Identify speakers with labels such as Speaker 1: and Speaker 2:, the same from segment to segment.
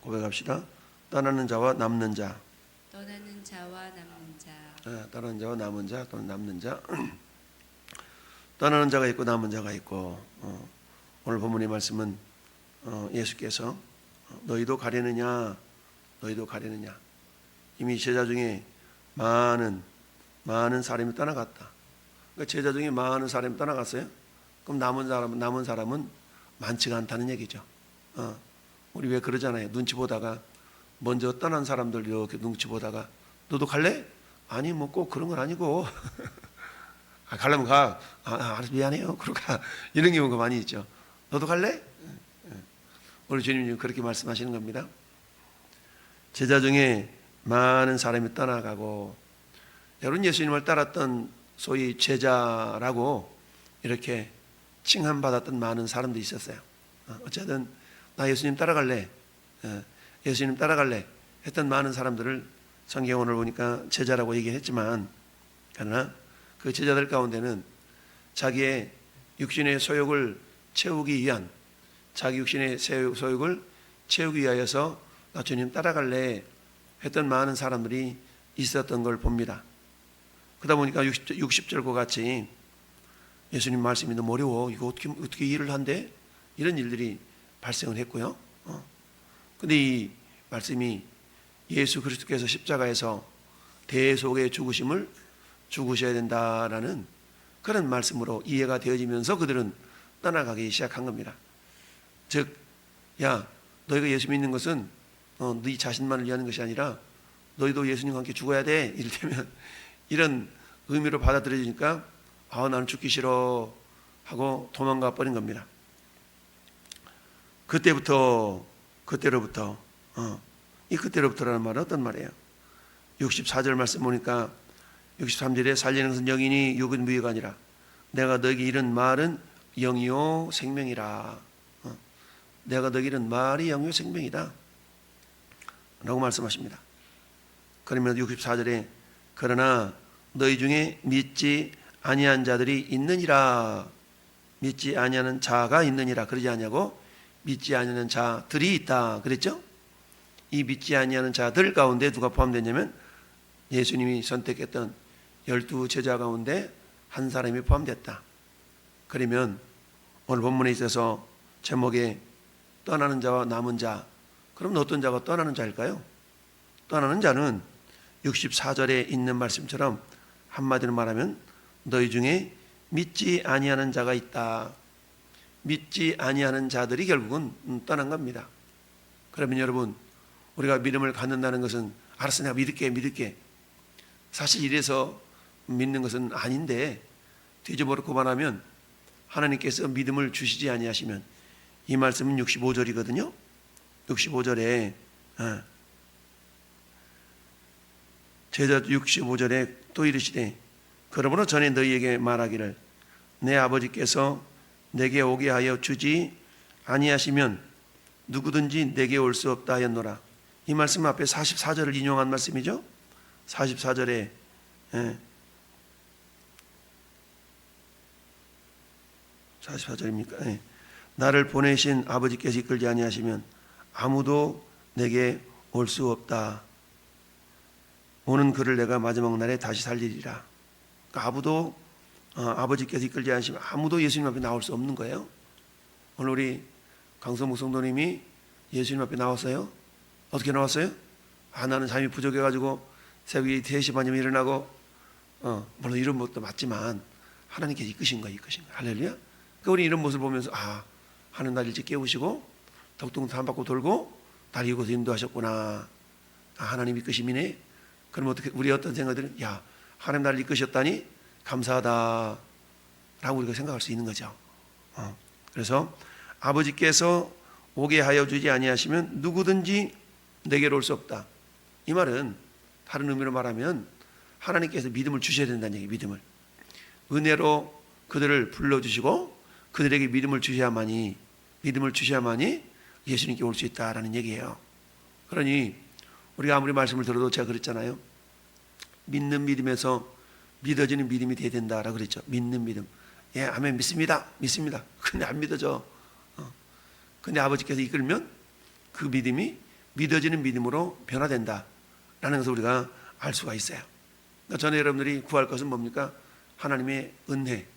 Speaker 1: 고백합시다. 떠나는 자와 남는 자.
Speaker 2: 떠나는 자와 남는 자.
Speaker 1: 떠나는 자와 남은 자 또는 남는 자. 떠나는 자가 있고 남은 자가 있고, 오늘 본문의 말씀은 예수께서 너희도 가려느냐, 너희도 가려느냐. 이미 제자 중에 많은 사람이 떠나갔다. 그러니까 제자 중에 많은 사람이 떠나갔어요. 그럼 남은 사람은 많지가 않다는 얘기죠. 우리 왜 그러잖아요. 눈치 보다가 먼저 떠난 사람들 이렇게 눈치 보다가 너도 갈래? 아니 뭐 꼭 그런 건 아니고 가려면 가. 알아서 미안해요. 그러고 가. 이런 경우가 많이 있죠. 너도 갈래? 우리 주님이 그렇게 말씀하시는 겁니다. 제자 중에 많은 사람이 떠나가고, 여러분 예수님을 따랐던 소위 제자라고 이렇게 칭함받았던 많은 사람들이 있었어요. 어쨌든 나 예수님 따라갈래, 예수님 따라갈래 했던 많은 사람들을 성경 오늘 보니까 제자라고 얘기했지만, 그러나 그 제자들 가운데는 자기의 육신의 소욕을 채우기 위한, 자기 육신의 소욕을 채우기 위하여서 나 주님 따라갈래 했던 많은 사람들이 있었던 걸 봅니다. 그러다 보니까 60절과 같이 예수님 말씀이 너무 어려워, 이거 어떻게 일을 한대? 이런 일들이 발생을 했고요. 근데 이 말씀이 예수 그리스도께서 십자가에서 대속의 죽으심을 죽으셔야 된다라는 그런 말씀으로 이해가 되어지면서 그들은 떠나가기 시작한 겁니다. 즉, 야, 너희가 예수 믿는 것은 네 자신만을 위하는 것이 아니라 너희도 예수님과 함께 죽어야 돼. 이를테면 이런 의미로 받아들여지니까 나는 죽기 싫어 하고 도망가 버린 겁니다. 그때로부터 이 그때로부터라는 말은 어떤 말이에요? 64절 말씀 보니까 63절에 살리는 것은 영이니 육은 무의가 아니라 내가 너에게 이른 말은 영이요 생명이라. 내가 너에게 이른 말이 영이요 생명이다 라고 말씀하십니다. 그러면 64절에 그러나 너희 중에 믿지 아니한 자들이 있느니라. 믿지 아니하는 자가 있느니라 그러지 않냐고, 믿지 아니하는 자들이 있다 그랬죠? 이 믿지 아니하는 자들 가운데 누가 포함되냐면 예수님이 선택했던 12제자 가운데 한 사람이 포함됐다. 그러면 오늘 본문에 있어서 제목에 떠나는 자와 남은 자, 그럼 어떤 자가 떠나는 자일까요? 떠나는 자는 64절에 있는 말씀처럼 한마디로 말하면 너희 중에 믿지 아니하는 자가 있다. 믿지 아니하는 자들이 결국은 떠난 겁니다. 그러면 여러분, 우리가 믿음을 갖는다는 것은 알았어, 내가 믿을게. 사실 이래서 믿는 것은 아닌데, 뒤집어놓고 말하면 하나님께서 믿음을 주시지 아니하시면, 이 말씀은 65절이거든요. 65절에 제자 65절에 또 이르시되 그러므로 전에 너희에게 말하기를 내 아버지께서 내게 오게 하여 주지 아니하시면 누구든지 내게 올 수 없다 하였노라. 이 말씀 앞에 44절을 인용한 말씀이죠. 44절에 44절입니까? 나를 보내신 아버지께서 이끌지 아니하시면 아무도 내게 올 수 없다. 오는 그를 내가 마지막 날에 다시 살리리라. 그러니까 아무도 아버지께서 이끌지 않으시면 아무도 예수님 앞에 나올 수 없는 거예요. 오늘 우리 강성목 성도님이 예수님 앞에 나왔어요. 어떻게 나왔어요? 나는 잠이 부족해가지고 새벽에 3시 반이면 일어나고, 물론 이런 것도 맞지만 하나님께서 이끄신 거예요. 할렐루야. 그러니까 우리 이런 모습을 보면서 하는 날 일찍 깨우시고 덕동도 한 바퀴 돌고 날 이곳에 인도하셨구나. 하나님 이끄심이네. 그럼 어떻게 우리 어떤 생각들은 하나님 나를 이끄셨다니 감사하다 라고 우리가 생각할 수 있는 거죠. 그래서 아버지께서 오게 하여 주지 아니하시면 누구든지 내게로 올 수 없다. 이 말은 다른 의미로 말하면 하나님께서 믿음을 주셔야 된다는 얘기예요. 믿음을 은혜로 그들을 불러주시고 그들에게 믿음을 주셔야만이 예수님께 올 수 있다라는 얘기예요. 그러니 우리가 아무리 말씀을 들어도 제가 그랬잖아요. 믿는 믿음에서 믿어지는 믿음이 돼야 된다라고 그랬죠. 믿는 믿음. 아멘, 믿습니다. 근데 안 믿어져. 근데 아버지께서 이끌면 그 믿음이 믿어지는 믿음으로 변화된다라는 것을 우리가 알 수가 있어요. 그러니까 전에 여러분들이 구할 것은 뭡니까? 하나님의 은혜,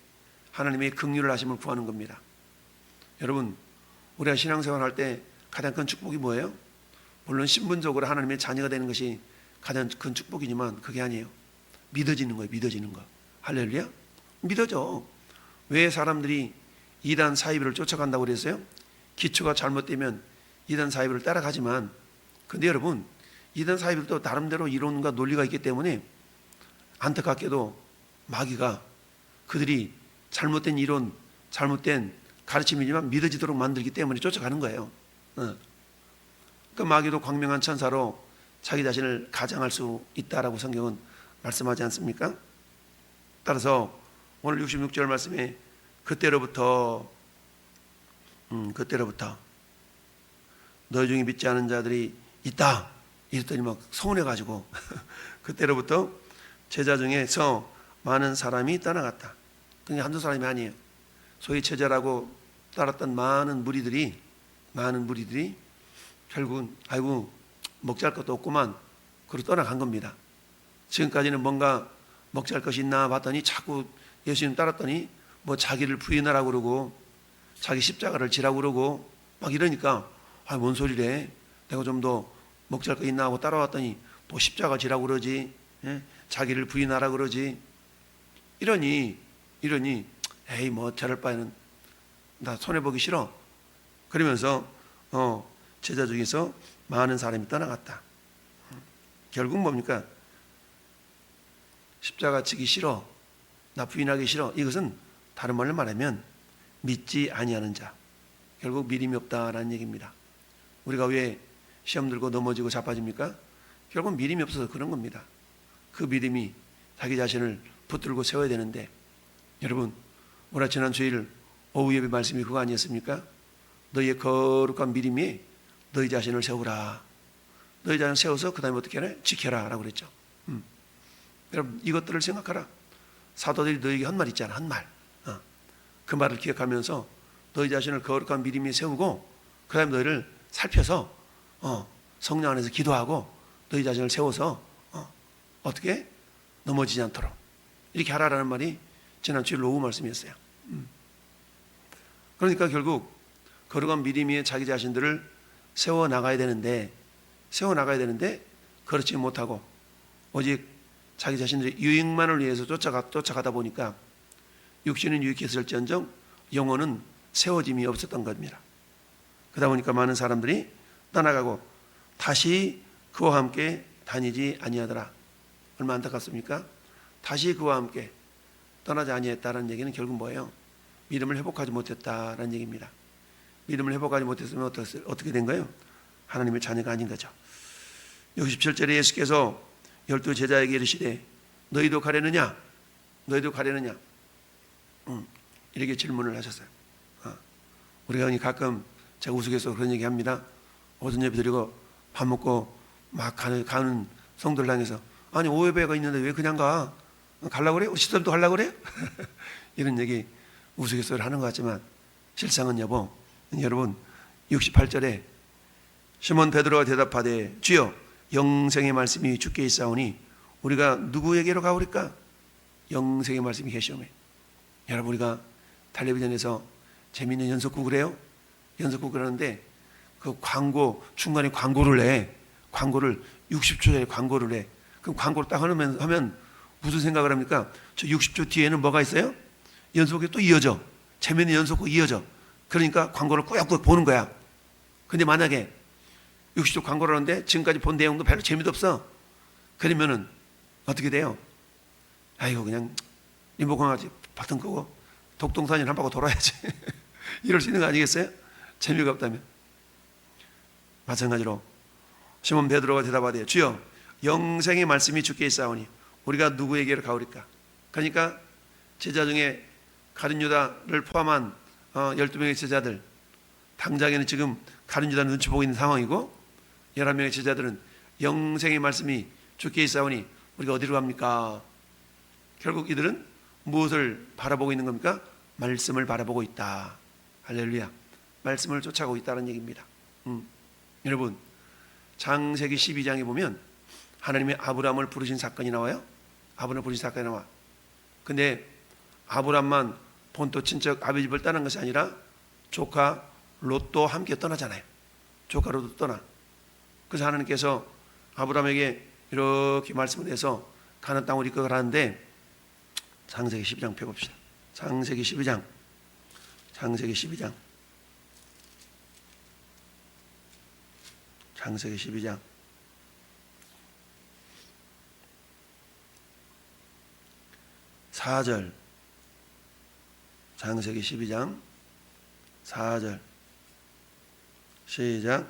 Speaker 1: 하나님의 긍휼을 하심을 구하는 겁니다. 여러분, 우리가 신앙생활 할 때 가장 큰 축복이 뭐예요? 물론 신분적으로 하나님의 자녀가 되는 것이 가장 큰 축복이지만 그게 아니에요. 믿어지는 거예요. 믿어지는 거. 할렐루야. 믿어져. 왜 사람들이 이단 사이비를 쫓아간다고 그랬어요? 기초가 잘못되면 이단 사이비를 따라가지만, 근데 여러분, 이단 사이비도 나름대로 이론과 논리가 있기 때문에 안타깝게도 마귀가 그들이 잘못된 이론, 잘못된 가르침이지만 믿어지도록 만들기 때문에 쫓아가는 거예요. 그 마귀도 광명한 천사로 자기 자신을 가장할 수 있다라고 성경은 말씀하지 않습니까? 따라서 오늘 66절 말씀에 그때로부터 너희 중에 믿지 않은 자들이 있다 이랬더니 막 서운해가지고 그때로부터 제자 중에서 많은 사람이 떠나갔다. 그게 한두 사람이 아니에요. 소위 제자라고 따랐던 많은 무리들이 결국은 아이고 먹지 할 것도 없구만 그러고 떠나간 겁니다. 지금까지는 뭔가 먹지 할 것이 있나 봤더니 자꾸 예수님 따랐더니 뭐 자기를 부인하라고 그러고 자기 십자가를 지라고 그러고 막 이러니까 뭔 소리래, 내가 좀 더 먹지 할 거 있나 하고 따라왔더니 또 십자가 지라고 그러지, 자기를 부인하라고 그러지, 이러니 에이 뭐 저럴 바에는 나 손해보기 싫어 그러면서 제자 중에서 많은 사람이 떠나갔다. 결국 뭡니까? 십자가 지기 싫어, 나 부인하기 싫어, 이것은 다른 말로 말하면 믿지 아니하는 자, 결국 믿음이 없다라는 얘기입니다. 우리가 왜 시험 들고 넘어지고 자빠집니까? 결국 믿음이 없어서 그런 겁니다. 그 믿음이 자기 자신을 붙들고 세워야 되는데, 여러분 우리가 지난 주일 오후 예배 말씀이 그거 아니었습니까? 너희의 거룩한 믿음이 너희 자신을 세우라. 너희 자신을 세워서 그 다음에 어떻게 하냐? 지켜라 라고 그랬죠. 여러분 이것들을 생각하라. 사도들이 너에게 한 말 있잖아, 한 말. 그 말을 기억하면서 너희 자신을 거룩한 믿음에 세우고 그 다음에 너희를 살펴서 성령 안에서 기도하고 너희 자신을 세워서 어떻게? 넘어지지 않도록 이렇게 하라라는 말이 지난 주일 오후 말씀이었어요. 그러니까 결국 거룩한 믿음에 자기 자신들을 세워나가야 되는데 그렇지 못하고 오직 자기 자신들의 유익만을 위해서 쫓아가다 보니까 육신은 유익했을지언정 영혼은 세워짐이 없었던 겁니다. 그러다 보니까 많은 사람들이 떠나가고 다시 그와 함께 다니지 아니하더라. 얼마나 안타깝습니까? 다시 그와 함께 떠나지 아니했다는 얘기는 결국 뭐예요? 믿음을 회복하지 못했다라는 얘기입니다. 믿음을 회복하지 못했으면 어떻게 된 거예요? 하나님의 자녀가 아닌 거죠. 67절에 예수께서 12 제자에게 이르시되 너희도 가려느냐? 이렇게 질문을 하셨어요. 우리가 가끔 제가 우스갯소리로 그런 얘기 합니다. 오전 예배 드리고 밥 먹고 막 가는 성도를 향해서 아니 오예배가 있는데 왜 그냥 가? 가려고 그래? 시설도 가려고 그래? 이런 얘기 우스갯소리를 하는 것 같지만 실상은 여러분 68절에 시몬 베드로가 대답하되 주여 영생의 말씀이 주께 있사오니 우리가 누구에게로 가오리까? 영생의 말씀이 계시오매. 여러분 우리가 텔레비전에서 재미있는 연속극을 해요. 연속극을 하는데 그 광고 중간에 광고를 해. 광고를 60초짜리 광고를 해. 그럼 광고를 딱 하면 무슨 생각을 합니까? 저 60초 뒤에는 뭐가 있어요? 연속이 또 이어져. 재미있는 연속극 이어져. 그러니까 광고를 꾸역꾸역 보는 거야. 근데 만약에 60초 광고를 하는데 지금까지 본 내용도 별로 재미도 없어. 그러면은 어떻게 돼요? 아이고 그냥 리모컨 하지 버튼 끄고 독동산인 한 바퀴 돌아야지. 이럴 수 있는 거 아니겠어요? 재미가 없다면. 마찬가지로 시몬 베드로가 대답하되 주여 영생의 말씀이 주께 있사오니 우리가 누구에게로 가오리까? 그러니까 제자 중에 가룟 유다를 포함한 12명의 제자들, 당장에는 지금 가룟 유다는 눈치 보고 있는 상황이고 11명의 제자들은 영생의 말씀이 주께 있사오니 우리가 어디로 갑니까? 결국 이들은 무엇을 바라보고 있는 겁니까? 말씀을 바라보고 있다. 할렐루야. 말씀을 쫓아가고 있다는 얘기입니다. 여러분 창세기 12장에 보면 하나님이 아브라함을 부르신 사건이 나와요. 아브라함을 부르신 사건이 나와. 근데 아브라함만 본토 친척 아비 집을 떠난 것이 아니라 조카 롯도 함께 떠나잖아요. 조카 롯도 떠나. 그래서 하나님께서 아브라함에게 이렇게 말씀을 해서 가나안 땅을 이끌어가라는데, 창세기 12장 펴봅시다. 창세기 12장. 창세기 12장. 창세기 12장. 4절. 창세기 12장 4절. 시작.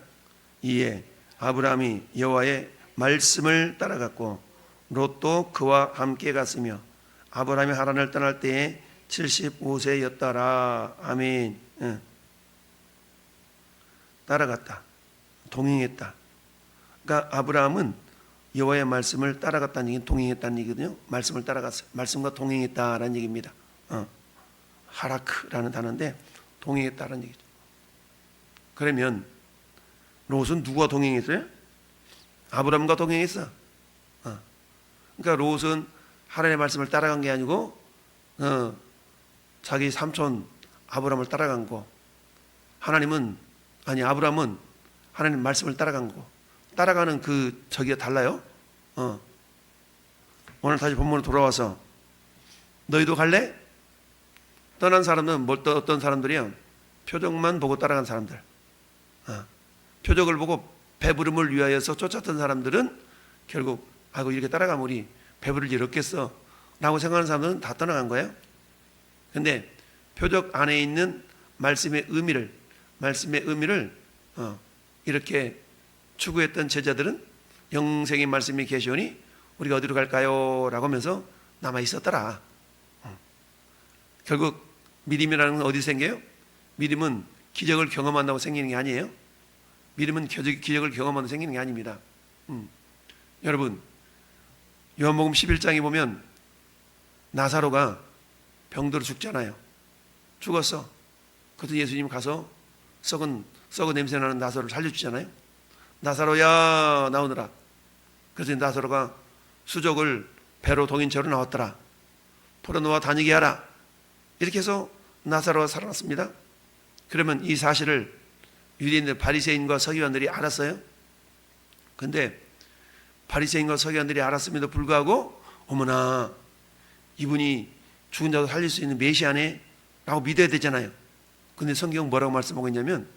Speaker 1: 이에 아브라함이 여호와의 말씀을 따라갔고 롯도 그와 함께 갔으며 아브라함이 하란을 떠날 때에 75세였더라. 아멘. 따라갔다. 동행했다. 그러니까 아브라함은 여호와의 말씀을 따라갔다는 얘기는 동행했다는 얘기거든요. 말씀을 따라갔어요. 말씀과 동행했다라는 얘기입니다. 하라크라는 단어인데 동행했다라는 얘기죠. 그러면 롯은 누구와 동행했어요? 아브라함과 동행했어. 그러니까 롯은 하나님의 말씀을 따라간 게 아니고 자기 삼촌 아브라함을 따라간 거. 아브라함은 하나님 말씀을 따라간 거. 따라가는 그 저기가 달라요. 오늘 다시 본문으로 돌아와서 너희도 갈래? 떠난 사람은 어떤 사람들이요? 표적만 보고 따라간 사람들. 표적을 보고 배부름을 위하여서 쫓았던 사람들은 결국 이렇게 따라가면 우리 배부를 일 없겠어 라고 생각하는 사람들은 다 떠나간 거예요. 근데 표적 안에 있는 말씀의 의미를 이렇게 추구했던 제자들은 영생의 말씀이 계시오니 우리가 어디로 갈까요? 라고 하면서 남아 있었더라. 결국 믿음이라는 건 어디 생겨요? 믿음은 기적을 경험한다고 생기는 게 아니에요. 믿음은 기적을 경험한다고 생기는 게 아닙니다. 여러분, 요한복음 11장에 보면 나사로가 병들어 죽잖아요. 죽었어. 그래서 예수님 가서 썩은 냄새나는 나사로를 살려주잖아요. 나사로야 나오느라. 그래서 나사로가 수족을 배로 동인 채로 나왔더라. 풀어놓아 다니게 하라. 이렇게 해서 나사로가 살아났습니다. 그러면 이 사실을 유대인들 바리새인과 서기관들이 알았어요. 근데 바리새인과 서기관들이 알았음에도 불구하고 어머나 이분이 죽은 자도 살릴 수 있는 메시아네 라고 믿어야 되잖아요. 근데 성경 뭐라고 말씀하고 있냐면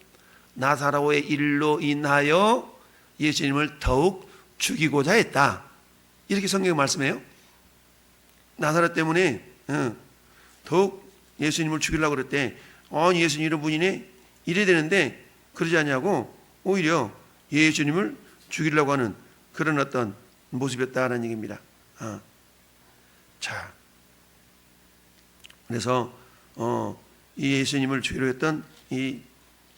Speaker 1: 나사로의 일로 인하여 예수님을 더욱 죽이고자 했다. 이렇게 성경이 말씀해요. 나사로 때문에 더욱 예수님을 죽이려고 그랬대. 아니 예수님 이런 분이네 이래야 되는데 그러지 않냐고 오히려 예수님을 죽이려고 하는 그런 어떤 모습이었다는 얘기입니다. 자, 그래서 이 예수님을 죽이려고 했던 이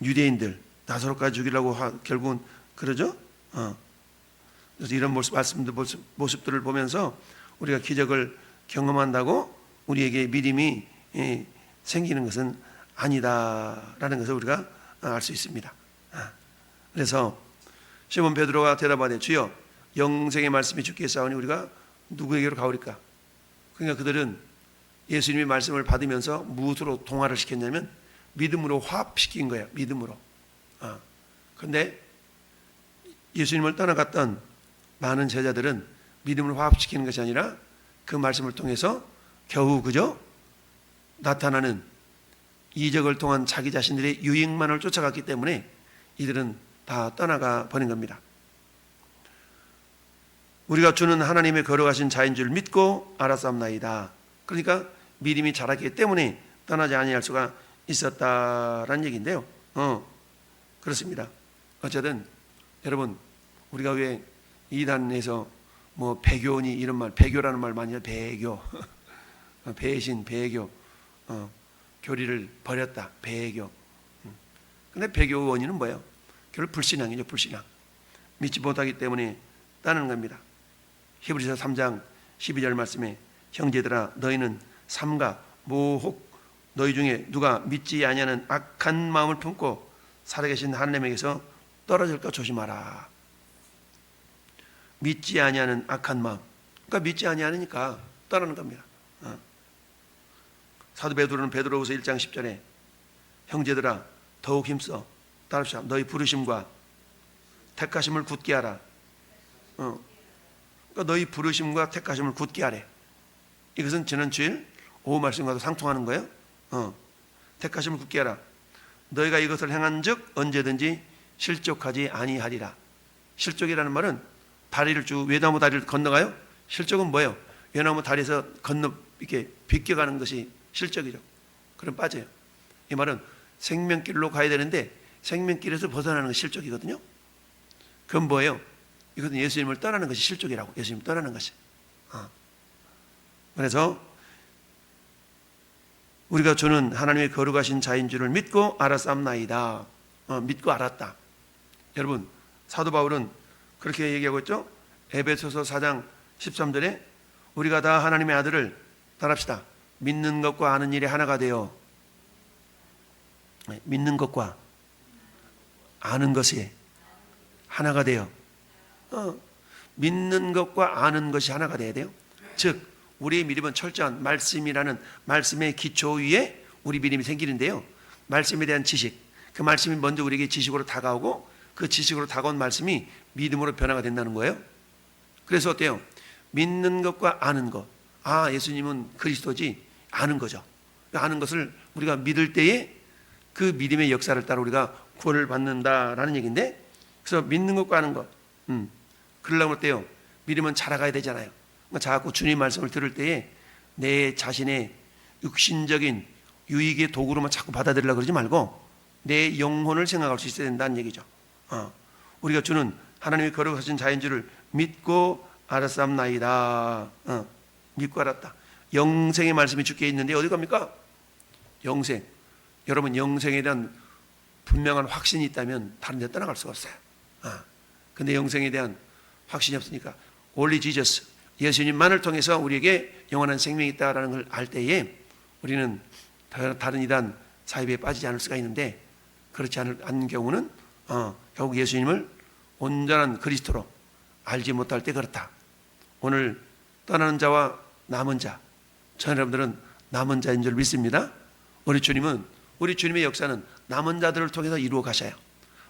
Speaker 1: 유대인들 나사로까지 죽이려고 결국은 그러죠. 그래서 이런 모습들을 보면서 우리가 기적을 경험한다고 우리에게 믿음이 생기는 것은 아니다라는 것을 우리가 알 수 있습니다. 그래서 시몬 베드로가 대답하되 주여 영생의 말씀이 주께 있사오니 우리가 누구에게로 가오리까? 그러니까 그들은 예수님의 말씀을 받으면서 무엇으로 동화를 시켰냐면 믿음으로 화합시킨 거예요. 믿음으로. 그런데 예수님을 떠나갔던 많은 제자들은 믿음을 화합시키는 것이 아니라 그 말씀을 통해서 겨우 그저 나타나는 이적을 통한 자기 자신들의 유익만을 쫓아갔기 때문에 이들은 다 떠나가 버린 겁니다. 우리가 주는 하나님의 거룩하신 자인 줄 믿고 알았사옵나이다. 그러니까 믿음이 자랐기 때문에 떠나지 아니할 수가 있었다라는 얘기인데요. 그렇습니다. 어쨌든 여러분 우리가 왜 이단에서 뭐 배교니 이런 말, 배교라는 말 많이 해요. 배교, 배신, 배교, 교리를 버렸다. 배교. 근데 배교 원인은 뭐예요? 결국 불신앙이죠. 불신앙. 믿지 못하기 때문에 따는 겁니다. 히브리서 3장 12절 말씀에 형제들아 너희는 삼가 모혹 너희 중에 누가 믿지 아니하는 악한 마음을 품고 살아계신 하나님에게서 떨어질까 조심하라. 믿지 아니하는 악한 마음. 그러니까 믿지 아니하니까 떠나는 겁니다. 사도 베드로는 베드로후서 1장 10절에 형제들아 더욱 힘써 따릅시다. 너희 부르심과 택하심을 굳게 하라. 그러니까 너희 부르심과 택하심을 굳게 하래. 이것은 지난 주일 오후 말씀과도 상통하는 거예요. 택하심을 굳게 하라. 너희가 이것을 행한즉 언제든지 실족하지 아니하리라. 실족이라는 말은 다리를 쭉 외나무 다리를 건너가요. 실족은 뭐예요? 외나무 다리에서 건너 이렇게 비껴가는 것이 실족이죠. 그럼 빠져요. 이 말은 생명길로 가야 되는데 생명길에서 벗어나는 것이 실족이거든요. 그건 뭐예요? 이것은 예수님을 떠나는 것이 실족이라고. 예수님 떠나는 것이. 그래서 우리가 주는 하나님의 거룩하신 자인 줄을 믿고 알았삼나이다. 믿고 알았다. 여러분 사도 바울은 그렇게 얘기하고 있죠. 에베소서 4장 13절에 우리가 다 하나님의 아들을 따라합시다. 믿는 것과 아는 일이 하나가 되어 믿는 것과 아는 것이 하나가 되어 믿는 것과 아는 것이 하나가 되어야 돼요. 즉 우리의 믿음은 철저한 말씀이라는 말씀의 기초 위에 우리 믿음이 생기는데요. 말씀에 대한 지식, 그 말씀이 먼저 우리에게 지식으로 다가오고 그 지식으로 다가온 말씀이 믿음으로 변화가 된다는 거예요. 그래서 어때요? 믿는 것과 아는 것. 아, 예수님은 그리스도지. 아는 거죠. 아는 것을 우리가 믿을 때에 그 믿음의 역사를 따라 우리가 구원을 받는다라는 얘기인데, 그래서 믿는 것과 아는 것. 그러려면 어때요? 믿음은 자라가야 되잖아요. 그러니까 자꾸 주님 말씀을 들을 때에 내 자신의 육신적인 유익의 도구로만 자꾸 받아들이려고 그러지 말고 내 영혼을 생각할 수 있어야 된다는 얘기죠. 우리가 주는 하나님의 거룩하신 자인 줄을 믿고 알았삼나이다. 믿고 알았다. 영생의 말씀이 주께 있는데 어디 갑니까? 영생. 여러분 영생에 대한 분명한 확신이 있다면 다른 데 떠나갈 수가 없어요. 근데 영생에 대한 확신이 없으니까 only Jesus, 예수님만을 통해서 우리에게 영원한 생명이 있다는 걸 알 때에 우리는 다른 이단 사입에 빠지지 않을 수가 있는데, 그렇지 않은 경우는 결국 예수님을 온전한 그리스도로 알지 못할 때 그렇다. 오늘 떠나는 자와 남은 자, 저 여러분들은 남은 자인 줄 믿습니다. 우리 주님의 역사는 남은 자들을 통해서 이루어 가셔요.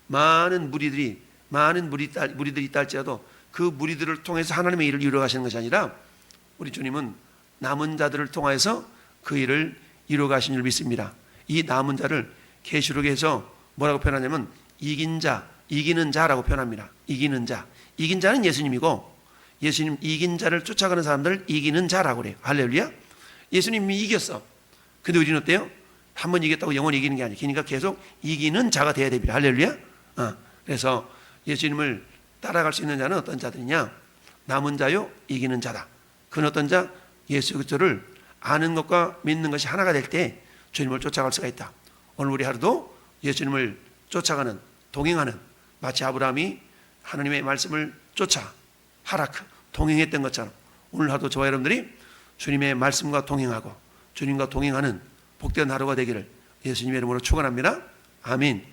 Speaker 1: 많은 무리들이 있다 할지라도 그 무리들을 통해서 하나님의 일을 이루어 가시는 것이 아니라 우리 주님은 남은 자들을 통해서 그 일을 이루어 가신 줄 믿습니다. 이 남은 자를 계시록에서 뭐라고 표현하냐면 이긴 자, 이기는 자라고 표현합니다. 이기는 자. 이긴 자는 예수님이고, 예수님 이긴 자를 쫓아가는 사람들을 이기는 자라고 그래요. 할렐루야. 예수님이 이겼어. 근데 우리는 어때요? 한 번 이겼다고 영원히 이기는 게 아니에요. 그러니까 계속 이기는 자가 돼야 됩니다. 할렐루야. 그래서 예수님을 따라갈 수 있는 자는 어떤 자들이냐? 남은 자요, 이기는 자다. 그는 어떤 자? 예수 그리스도를 아는 것과 믿는 것이 하나가 될 때 주님을 쫓아갈 수가 있다. 오늘 우리 하루도 예수님을 쫓아가는, 동행하는, 마치 아브라함이 하나님의 말씀을 쫓아 하라크 동행했던 것처럼 오늘 하루도 저와 여러분들이 주님의 말씀과 동행하고 주님과 동행하는 복된 하루가 되기를 예수님의 이름으로 축원합니다. 아멘.